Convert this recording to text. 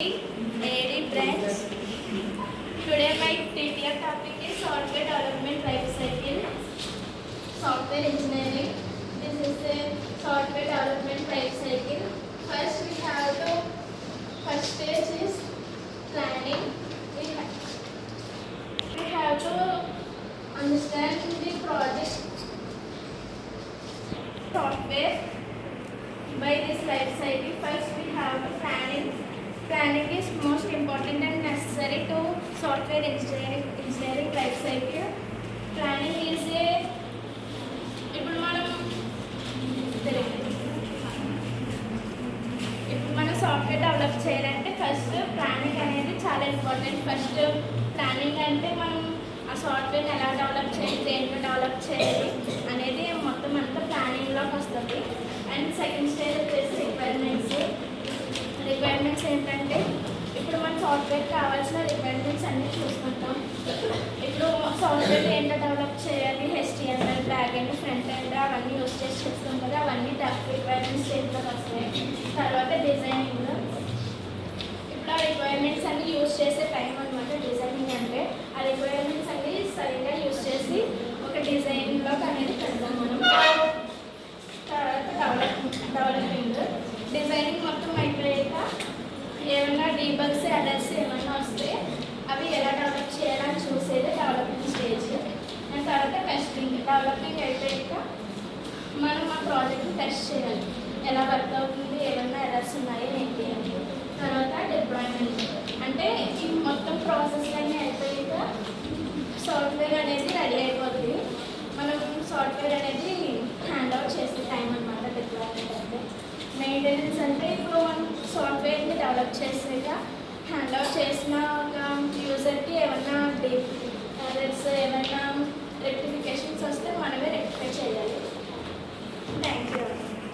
AD branch. Today my TTR topic is software development life cycle. Software engineering. This is a software development life cycle. First stage is planning. We have to understand the project software by this life cycle. First we have planning. Planning is most important and necessary to software engineering life cycle. Planning is ఇప్పుడు మనం software develop చేయాలంటే first planning అనేది చాలా important. First planning అంటే మనం ఆ సాఫ్ట్వేర్ని ఎలా డెవలప్ చేయాలి, దేంట్లో డెవలప్ చేయాలి అనేది మొత్తం అంతా ప్లానింగ్లోకి వస్తుంది. అండ్ సెకండ్ స్టేజ్ వచ్చేసి రిక్వైర్మెంట్స్ ఏంటంటే ఇప్పుడు మన సాఫ్ట్వేర్ కావాల్సిన రిక్వైర్మెంట్స్ అన్నీ చూసుకుంటాం. ఇప్పుడు సాఫ్ట్వేర్ ఏంటో డెవలప్ చేయాలి, HTML, back end, front end అవన్నీ యూస్ చేసి చేస్తాం కదా, అవన్నీ రిక్వైర్మెంట్స్ స్టేజ్లోకి వస్తాయి. తర్వాత డిజైనింగ్. ఇప్పుడు ఆ రిక్వైర్మెంట్స్ అన్నీ యూస్ చేసే టైం అనమాట డిజైనింగ్ అంటే. ఆ రిక్వైర్మెంట్స్ అన్నీ సరిగ్గా యూస్ చేసి ఒక డిజైన్లోకి అనేది పెడతాం మనం. తర్వాత డెవలపింగ్. డిజైనింగ్ మొత్తం అయిపోయాక ఏమైనా డీబగ్స్, ఎర్రర్స్ ఏమైనా వస్తే అవి ఎలా డెవలప్ చేయాలని చూసేది డెవలపింగ్ స్టేజ్. అండ్ తర్వాత టెస్టింగ్. డెవలపింగ్ అయిపోయాక మనం ఆ ప్రాజెక్ట్ని టెస్ట్ చేయాలి, ఎలా వర్క్ అవుతుంది, ఏమైనా ఎర్రర్స్ ఉన్నాయి ఏంటి అని. తర్వాత డిప్లాయ్మెంట్ అంటే ఈ మొత్తం ప్రాసెస్ అన్నీ అయిపోయాక సాఫ్ట్వేర్ అనేది రెడీ అయిపోతుంది. మనం సాఫ్ట్వేర్ అనేది హ్యాండ్ అవుట్ చేసే టైం అనమాట డిప్లాయ్మెంట్ అంటే. మెయింటెనెన్స్ అంటే ఇప్పుడు మనం సాఫ్ట్వేర్ని డెవలప్ చేసాక హ్యాండ్ అవుట్ చేసిన ఒక యూజర్కి ఏమన్నా